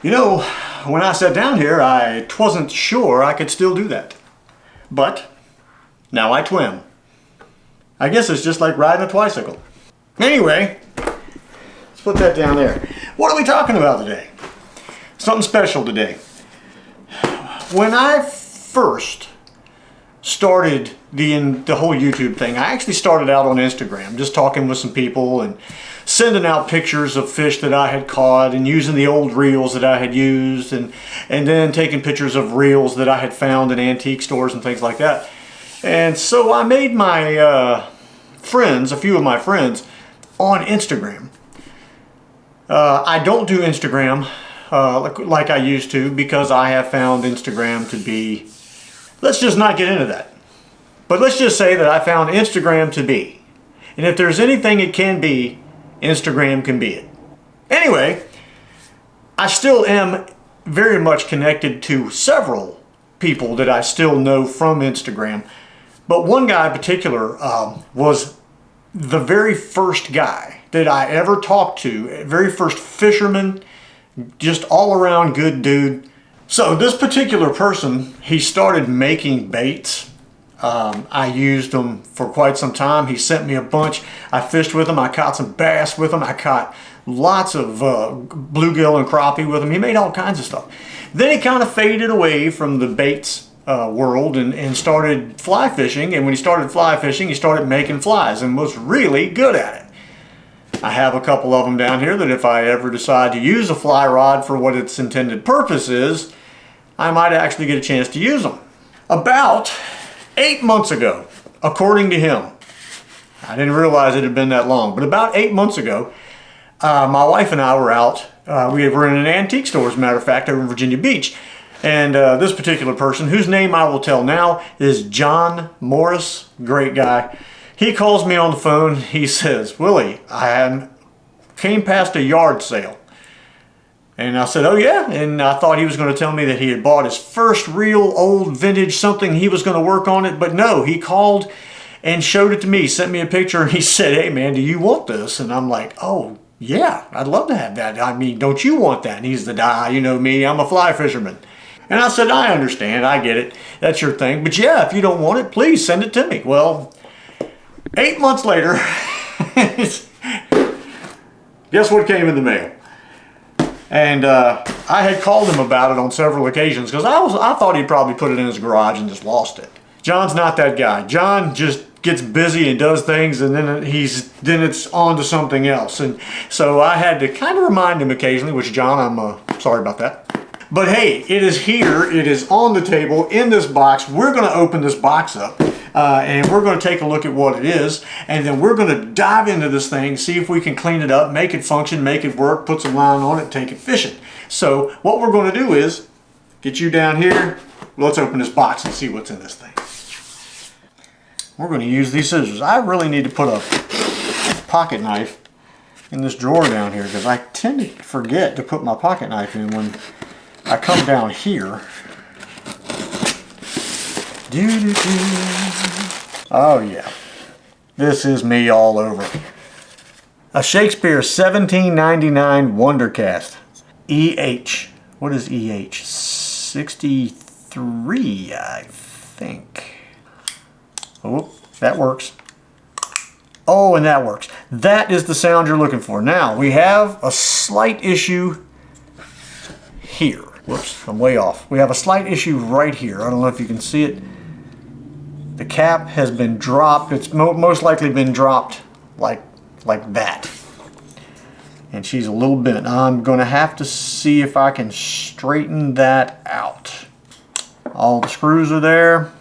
You know, when I sat down here, I wasn't sure I could still do that. But now I twim. I guess it's just like riding a tricycle. Anyway, let's put that down there. What are we talking about today? Something special today. When I first started the whole YouTube thing, I actually started out on Instagram, just talking with some people and sending out pictures of fish that I had caught and using the old reels that I had used and then taking pictures of reels that I had found in antique stores and things like that. And so I made my friends, a few of my friends, on Instagram. I don't do Instagram like I used to because I have found Instagram to be, let's just not get into that. But let's just say that I found Instagram to be. And if there's anything it can be, Instagram can be it. Anyway, I still am very much connected to several people that I still know from Instagram. But one guy in particular was the very first guy that I ever talked to, very first fisherman, just all around good dude. So this particular person, he started making baits. I used them for quite some time. He sent me a bunch. I fished with him. I caught some bass with him. I caught lots of bluegill and crappie with him. He made all kinds of stuff. Then he kind of faded away from the baits world and started fly fishing. And when he started fly fishing, he started making flies and was really good at it. I have a couple of them down here that if I ever decide to use a fly rod for what its intended purpose is, I might actually get a chance to use them. About 8 months ago, according to him, I didn't realize it had been that long, but about 8 months ago, my wife and I were out. We were in an antique store, as a matter of fact, over in Virginia Beach. And this particular person, whose name I will tell now, is John Morris, great guy. He calls me on the phone. He says, "Willie, I came past a yard sale." And I said, "Oh yeah?" And I thought he was going to tell me that he had bought his first real old vintage something. He was going to work on it. But no, he called and showed it to me, sent me a picture, and he said, "Hey man, do you want this?" And I'm like, "Oh yeah, I'd love to have that. I mean, don't you want that?" And he's the guy, you know me, I'm a fly fisherman. And I said, "I understand, I get it. That's your thing. But yeah, if you don't want it, please send it to me." Well, 8 months later, guess what came in the mail? And I had called him about it on several occasions because I thought he'd probably put it in his garage and just lost it. John's not that guy. John just gets busy and does things, and then it's on to something else. And so I had to kind of remind him occasionally, which, John, I'm sorry about that. But hey, it is here. It is on the table in this box. We're going to open this box up. And we're going to take a look at what it is, and then we're going to dive into this thing, see if we can clean it up, make it function, make it work, put some line on it, take it fishing. So what we're going to do is get you down here. Let's open this box and see what's in this thing. We're going to use these scissors. I really need to put a pocket knife in this drawer down here because I tend to forget to put my pocket knife in when I come down here. Oh yeah, this is me all over. A Shakespeare 1799 Wondercast. EH. What is EH? 63, I think. Oh, that works. Oh, and that works. That is the sound you're looking for. Now, we have a slight issue here. Whoops, I'm way off. We have a slight issue right here. I don't know if you can see it. The cap has been dropped. It's most likely been dropped like that. And she's a little bent. I'm going to have to see if I can straighten that out. All the screws are there.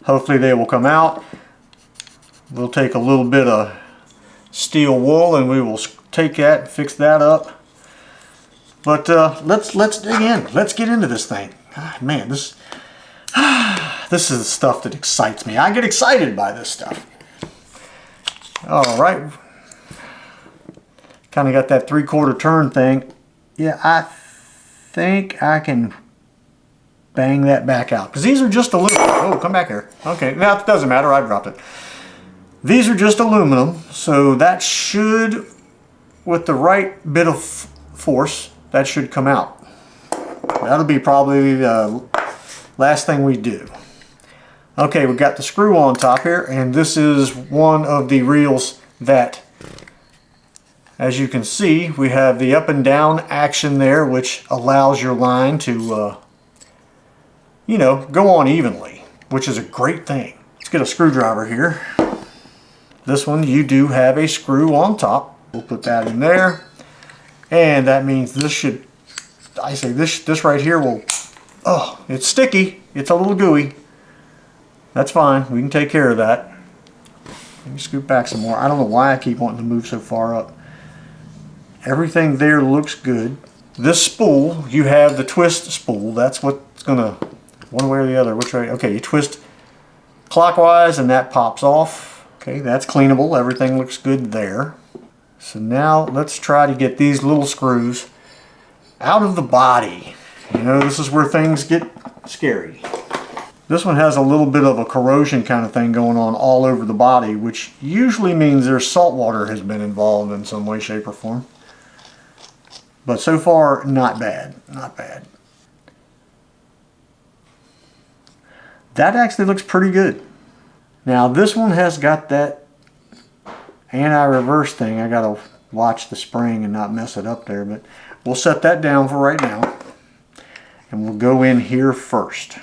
Hopefully they will come out. We'll take a little bit of steel wool and we will take that and fix that up. But let's dig in. Let's get into this thing. God, man, this is the stuff that excites me. I get excited by this stuff. All right. Kind of got that 3/4 turn thing. Yeah, I think I can bang that back out. Because these are just aluminum. Oh, come back here. Okay, now it doesn't matter. I dropped it. These are just aluminum. So that should, with the right bit of force, that should come out. That'll be probably the last thing we do. Okay, we've got the screw on top here, and this is one of the reels that, as you can see, we have the up and down action there, which allows your line to, you know, go on evenly, which is a great thing. Let's get a screwdriver here. This one, you do have a screw on top. We'll put that in there, and that means this should, I say this right here will, oh, it's sticky. It's a little gooey. That's fine. We can take care of that. Let me scoot back some more. I don't know why I keep wanting to move so far up. Everything there looks good. This spool, you have the twist spool. That's what's gonna, one way or the other, which way? Okay, you twist clockwise and that pops off. Okay, that's cleanable. Everything looks good there. So now let's try to get these little screws out of the body. You know, this is where things get scary. This one has a little bit of a corrosion kind of thing going on all over the body, which usually means there's salt water has been involved in some way, shape, or form. But so far, not bad. Not bad. That actually looks pretty good. Now this one has got that anti-reverse thing. I gotta watch the spring and not mess it up there, but we'll set that down for right now. And we'll go in here first.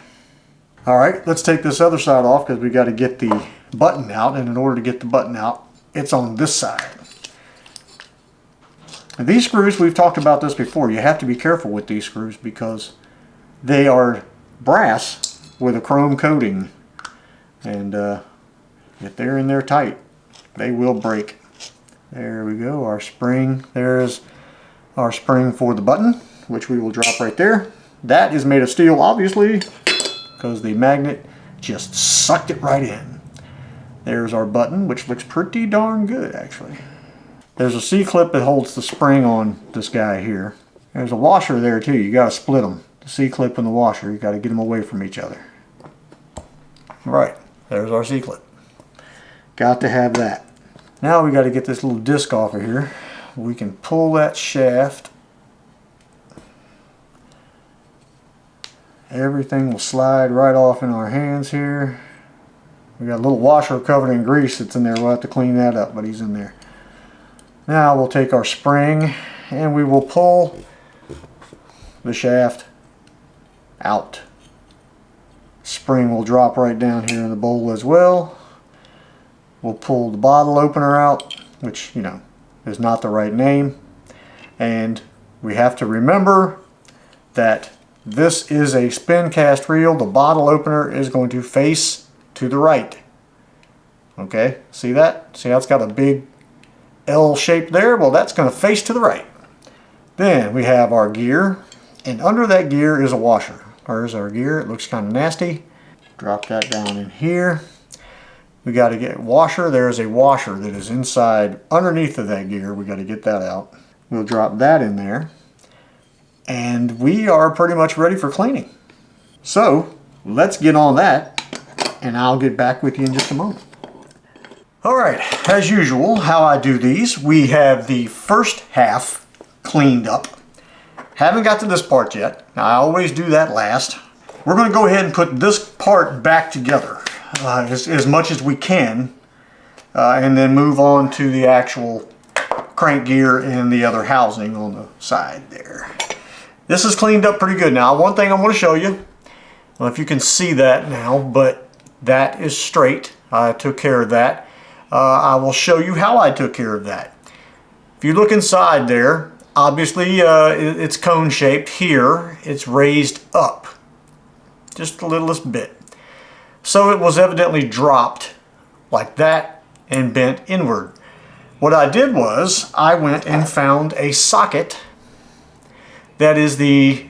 All right, let's take this other side off because we got to get the button out, and in order to get the button out, it's on this side. And these screws, we've talked about this before. You have to be careful with these screws because they are brass with a chrome coating, and if they're in there tight, they will break. There we go, our spring. There's our spring for the button, which we will drop right there. That is made of steel, obviously, because the magnet just sucked it right in. There's our button, which looks pretty darn good, actually. There's a C-clip that holds the spring on this guy here. There's a washer there too. You got to split them. The C-clip and the washer, you got to get them away from each other. Right, there's our C-clip. Got to have that. Now we got to get this little disc off of here. We can pull that shaft. Everything will slide right off in our hands here. We got a little washer covered in grease that's in there. We'll have to clean that up, but he's in there. Now we'll take our spring and we will pull the shaft out. Spring will drop right down here in the bowl as well. We'll pull the bottle opener out, which, you know, is not the right name. And we have to remember that this is a spin cast reel. The bottle opener is going to face to the right. Okay, see that? See how it's got a big L shape there? Well, that's going to face to the right. Then we have our gear, and under that gear is a washer. There's our gear. It looks kind of nasty. Drop that down in here. We got to get a washer. There's a washer that is inside underneath of that gear. We got to get that out. We'll drop that in there. And we are pretty much ready for cleaning. So let's get on that, and I'll get back with you in just a moment. Alright, as usual, how I do these, we have the first half cleaned up. Haven't got to this part yet. Now, I always do that last. We're going to go ahead and put this part back together as much as we can, and then move on to the actual crank gear and the other housing on the side there. This is cleaned up pretty good. Now, one thing I want to show you, I don't know if you can see that now, but that is straight. I took care of that. I will show you how I took care of that. If you look inside there, obviously it's cone shaped. Here it's raised up just the littlest bit. So it was evidently dropped like that and bent inward. What I did was I went and found a socket that is the,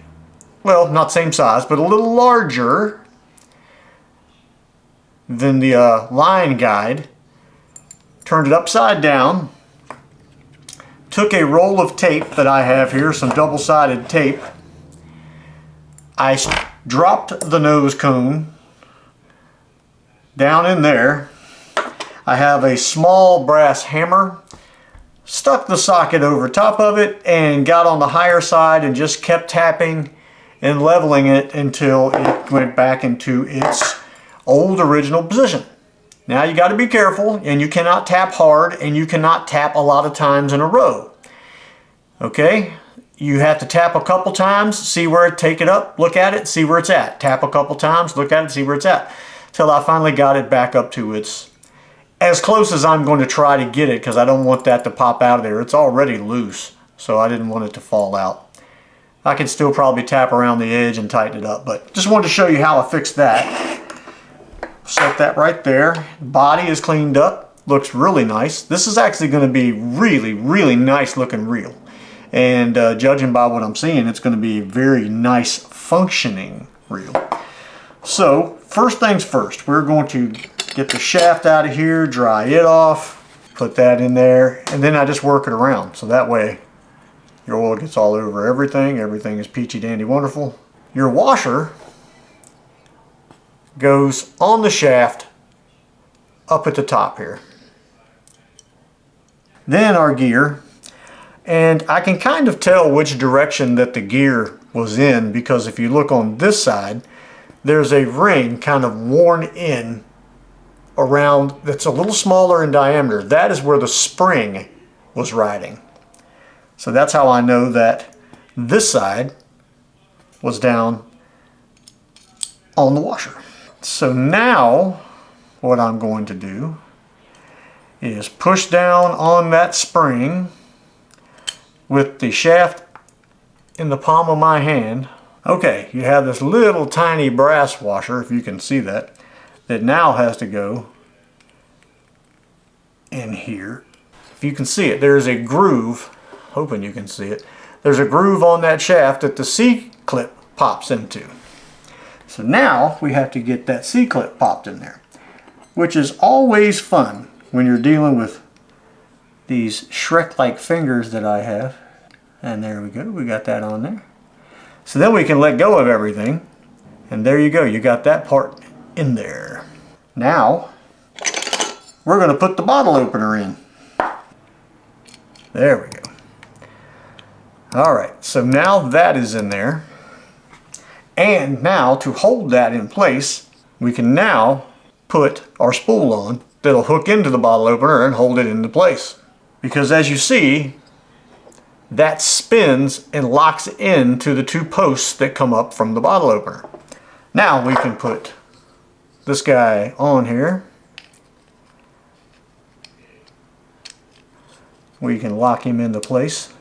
well, not same size, but a little larger than the line guide. Turned it upside down, took a roll of tape that I have here, some double-sided tape. I dropped the nose cone down in there. I have a small brass hammer. stuck the socket over top of it and got on the higher side and just kept tapping and leveling it until it went back into its old original position. Now you got to be careful, and you cannot tap hard, and you cannot tap a lot of times in a row. Okay? You have to tap a couple times, see where it, take it up, look at it, see where it's at. Tap a couple times, look at it, see where it's at. Till I finally got it back up to its, as close as I'm going to try to get it, because I don't want that to pop out of there. It's already loose, so I didn't want it to fall out. I can still probably tap around the edge and tighten it up, but just wanted to show you how I fixed that. Set that right there. Body is cleaned up, looks really nice. This is actually going to be really nice looking reel, and judging by what I'm seeing, it's going to be a very nice functioning reel. So first things first, we're going to get the shaft out of here, dry it off, put that in there, and then I just work it around, so that way your oil gets all over everything. Everything is peachy dandy wonderful. Your washer goes on the shaft up at the top here. Then our gear, and I can kind of tell which direction that the gear was in, because if you look on this side, there's a ring kind of worn in around that's a little smaller in diameter. That is where the spring was riding. So that's how I know that this side was down on the washer. So now what I'm going to do is push down on that spring with the shaft in the palm of my hand. Okay, you have this little tiny brass washer, if you can see that, that now has to go in here. If you can see it, there's a groove, hoping you can see it, there's a groove on that shaft that the C-clip pops into. So now we have to get that C-clip popped in there, which is always fun when you're dealing with these Shrek-like fingers that I have. And there we go, we got that on there. So then we can let go of everything, and there you go, you got that part in there. Now we're going to put the bottle opener in. There we go. Alright, so now that is in there. And now to hold that in place, we can now put our spool on that'll hook into the bottle opener and hold it into place. Because as you see, that spins and locks into the two posts that come up from the bottle opener. Now we can put this guy on here. We can lock him into place.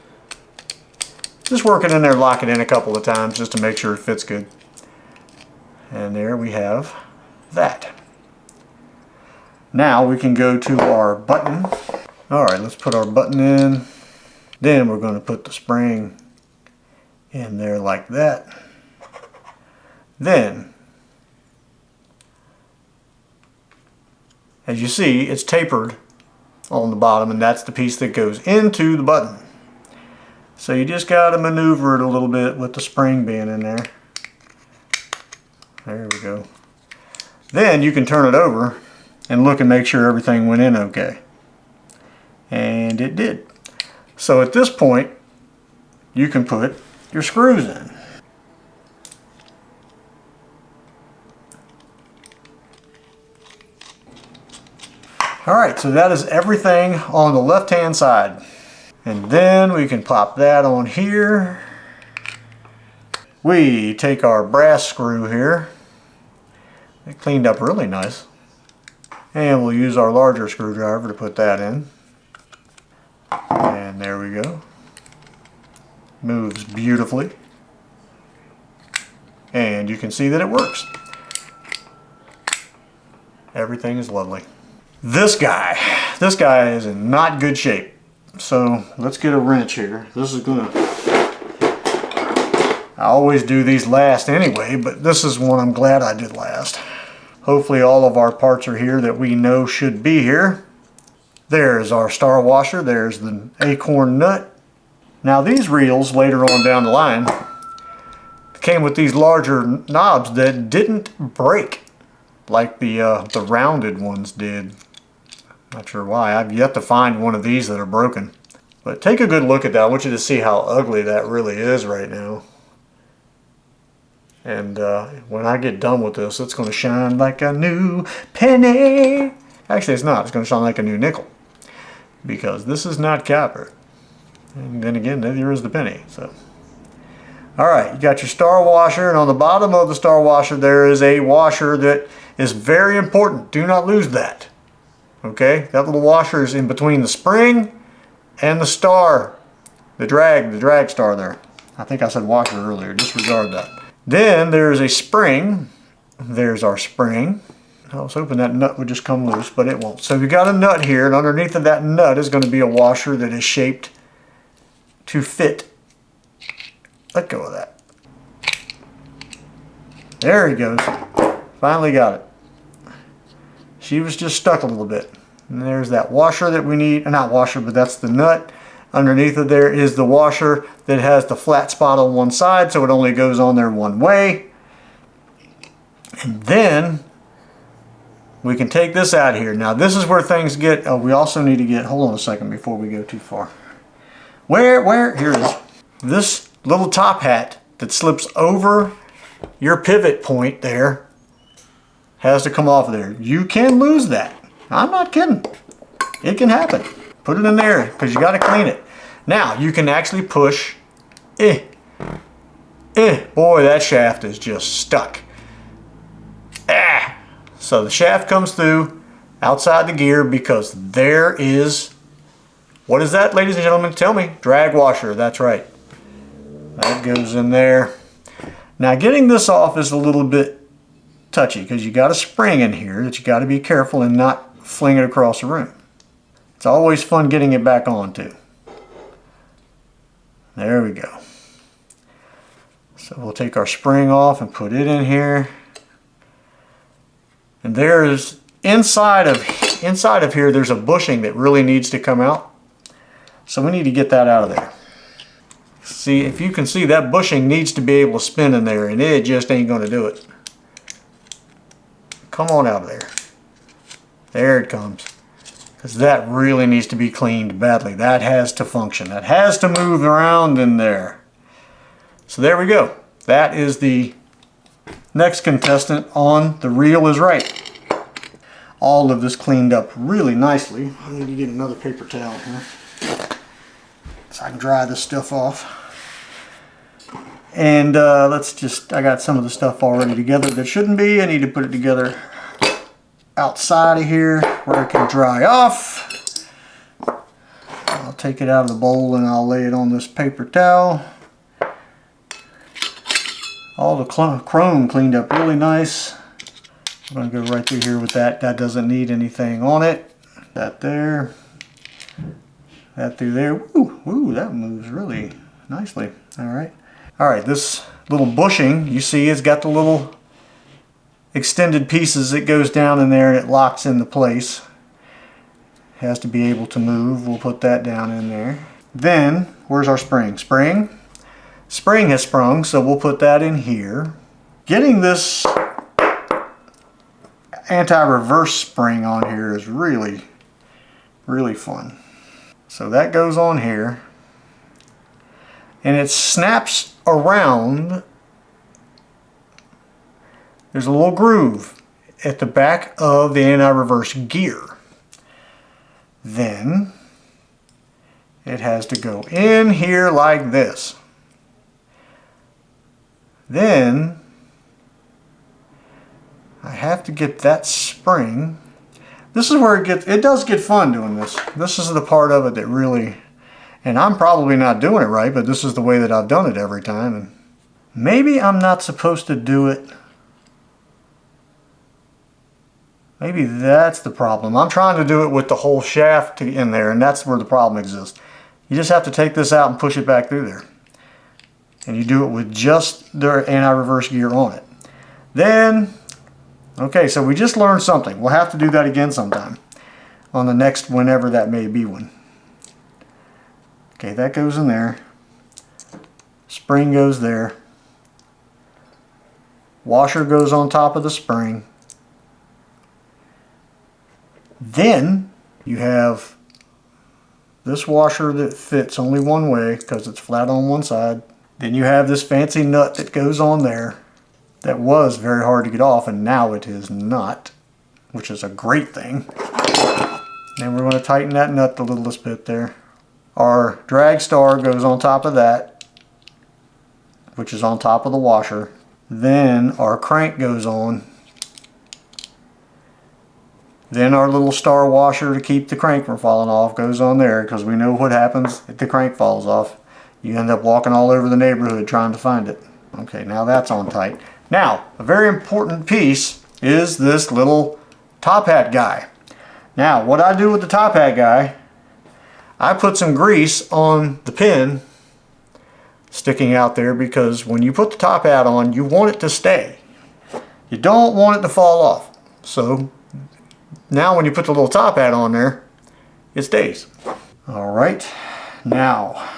Just work it in there, lock it in a couple of times just to make sure it fits good. And there we have that. Now we can go to our button. Alright, let's put our button in. Then we're going to put the spring in there like that. Then, as you see, it's tapered on the bottom, and that's the piece that goes into the button. So you just got to maneuver it a little bit with the spring being in there. There we go. Then you can turn it over and look and make sure everything went in okay. And it did. So at this point, you can put your screws in. Alright, so that is everything on the left-hand side. And then we can pop that on here. We take our brass screw here. It cleaned up really nice. And we'll use our larger screwdriver to put that in. And there we go. Moves beautifully. And you can see that it works. Everything is lovely. This guy is in not good shape. So let's get a wrench here. This is gonna, I always do these last anyway, but this is one I'm glad I did last. Hopefully all of our parts are here that we know should be here. There's our star washer, there's the acorn nut. Now these reels later on down the line came with these larger knobs that didn't break like the rounded ones did. Not sure why. I've yet to find one of these that are broken. But take a good look at that. I want you to see how ugly that really is right now. And when I get done with this, it's going to shine like a new penny. Actually, it's not. It's going to shine like a new nickel. Because this is not copper. And then again, there is the penny. So, all right, you got your star washer. And on the bottom of the star washer, there is a washer that is very important. Do not lose that. Okay? That little washer is in between the spring and the star. The drag star there. I think I said washer earlier. Disregard that. Then there's a spring. There's our spring. I was hoping that nut would just come loose, but it won't. So you got a nut here, and underneath of that nut is going to be a washer that is shaped to fit. Let go of that. There he goes. Finally got it. She was just stuck a little bit. And there's that washer that we need. Not washer, but that's the nut. Underneath of there is the washer that has the flat spot on one side, so it only goes on there one way. And then we can take this out of here. Now this is where things get, we also need to get, hold on a second before we go too far. Where, here it is. This little top hat that slips over your pivot point there has to come off of there. You can lose that. I'm not kidding. It can happen. Put it in there because you got to clean it. Now you can actually push. Boy, that shaft is just stuck. So the shaft comes through outside the gear because there is, what is that, ladies and gentlemen? Tell me. Drag washer. That's right. That goes in there. Now getting this off is a little bit touchy because you got a spring in here that you got to be careful and not fling it across the room. It's always fun getting it back on too. There we go. So we'll take our spring off and put it in here. And there's inside of here there's a bushing that really needs to come out. So we need to get that out of there. See, if you can see, that bushing needs to be able to spin in there, and it just ain't going to do it. Come on out of there. There it comes. Because that really needs to be cleaned badly. That has to function. That has to move around in there. So there we go. That is the next contestant on The Reel is Right. All of this cleaned up really nicely. I need to get another paper towel here so I can dry this stuff off. And I got some of the stuff already together that shouldn't be. I need to put it together outside of here where it can dry off. I'll take it out of the bowl and I'll lay it on this paper towel. All the chrome cleaned up really nice. I'm going to go right through here with that. That doesn't need anything on it. That there. That through there. Woo, that moves really nicely. Alright. Alright, this little bushing, you see it's got the little extended pieces that goes down in there and it locks into place. It has to be able to move. We'll put that down in there. Then, where's our spring? Spring has sprung, so we'll put that in here. Getting this anti-reverse spring on here is really, really fun. So that goes on here. And it snaps around. There's a little groove at the back of the anti-reverse gear. Then it has to go in here like this. Then I have to get that spring. This is where it does get fun doing this. This is the part of it that really, and I'm probably not doing it right, but this is the way that I've done it every time. And maybe I'm not supposed to do it. Maybe that's the problem. I'm trying to do it with the whole shaft in there, and that's where the problem exists. You just have to take this out and push it back through there. And you do it with just the anti-reverse gear on it. Then, okay, so we just learned something. We'll have to do that again sometime on the next, whenever that may be one. Okay, that goes in there. Spring goes there. Washer goes on top of the spring. Then you have this washer that fits only one way because it's flat on one side. Then you have this fancy nut that goes on there that was very hard to get off, and now it is not, which is a great thing. And we're going to tighten that nut the littlest bit there. Our drag star goes on top of that, which is on top of the washer. Then our crank goes on. Then our little star washer to keep the crank from falling off goes on there, because we know what happens if the crank falls off. You end up walking all over the neighborhood trying to find it. Okay, now that's on tight. Now, a very important piece is this little top hat guy. Now, what I do with the top hat guy, I put some grease on the pin sticking out there, because when you put the top hat on, you want it to stay. You don't want it to fall off. So now when you put the little top hat on there, it stays. All right, now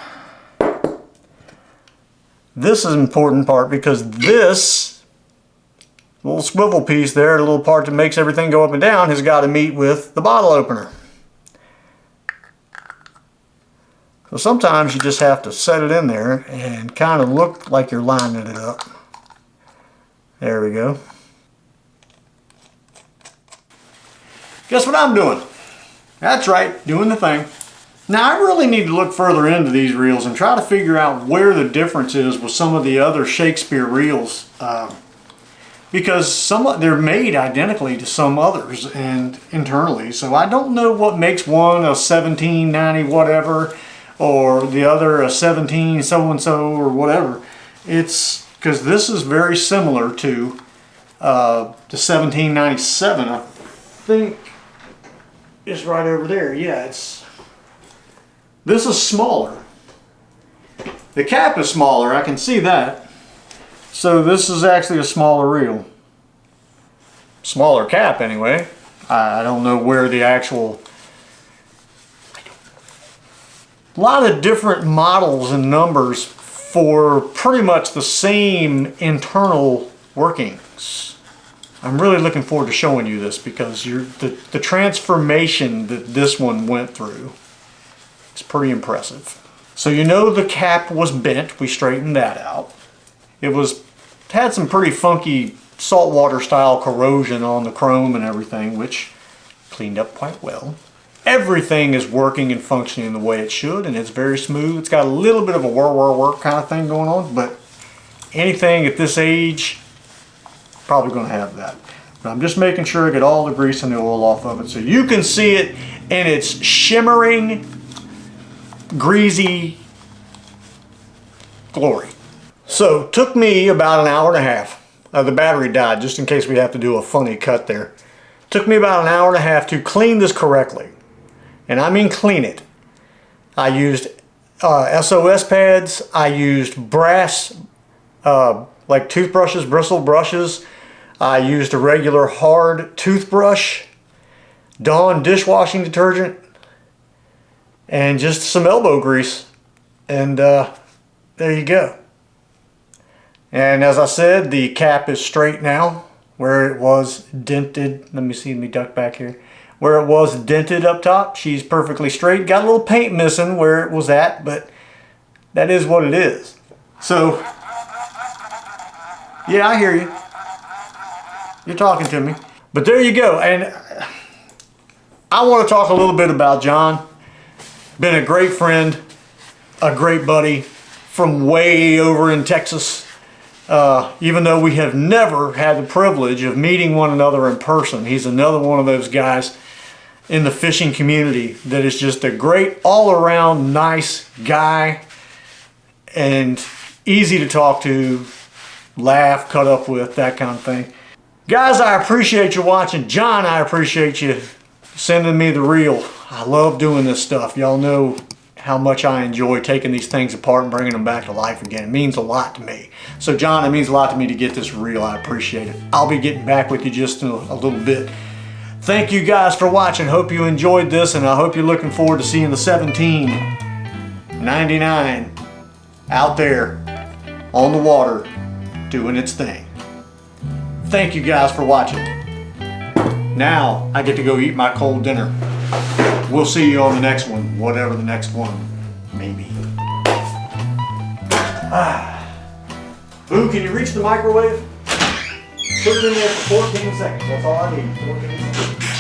this is an important part, because this little swivel piece there, the little part that makes everything go up and down, has got to meet with the bottle opener. So sometimes you just have to set it in there and kind of look like you're lining it up. There we go. Guess what I'm doing? That's right, doing the thing. Now I really need to look further into these reels and try to figure out where the difference is with some of the other Shakespeare reels, because they're made identically to some others and internally. So I don't know what makes one a 1790 whatever, or the other a 17 so and so or whatever. It's because this is very similar to the 1797. I think it's right over there. Yeah, this is smaller. The cap is smaller, I can see that. So this is actually a smaller reel. Smaller cap anyway. I don't know where the actual... A lot of different models and numbers for pretty much the same internal workings. I'm really looking forward to showing you this, because the transformation that this one went through is pretty impressive. So you know the cap was bent, we straightened that out. It had some pretty funky saltwater style corrosion on the chrome and everything, which cleaned up quite well. Everything is working and functioning the way it should, and it's very smooth. It's got a little bit of a whir kind of thing going on, but anything at this age, probably going to have that. But I'm just making sure I get all the grease and the oil off of it so you can see it in its shimmering, greasy glory. So, took me about an hour and a half. The battery died, just in case we have to do a funny cut there. Took me about an hour and a half to clean this correctly. And I mean clean it. I used SOS pads. I used brass, like toothbrushes, bristle brushes. I used a regular hard toothbrush, Dawn dishwashing detergent, and just some elbow grease. And there you go. And as I said, the cap is straight now, where it was dented. Let me duck back here. Where it was dented up top, she's perfectly straight. Got a little paint missing where it was at, but that is what it is. So, yeah, I hear you. You're talking to me. But there you go. And I want to talk a little bit about John. Been a great friend, a great buddy from way over in Texas. Even though we have never had the privilege of meeting one another in person, he's another one of those guys in the fishing community that is just a great all-around nice guy and easy to talk to, laugh, cut up with, that kind of thing. Guys, I appreciate you watching. John, I appreciate you sending me the reel. I love doing this stuff. Y'all know how much I enjoy taking these things apart and bringing them back to life again. It means a lot to me. So John, it means a lot to me to get this reel. I appreciate it. I'll be getting back with you just in a little bit. Thank you guys for watching. Hope you enjoyed this, and I hope you're looking forward to seeing the 1799 out there on the water doing its thing. Thank you guys for watching. Now I get to go eat my cold dinner. we'll see you on the next one, whatever the next one may be. Boo, can you reach the microwave? Put it in there for 14 seconds. That's all I need. 14 seconds.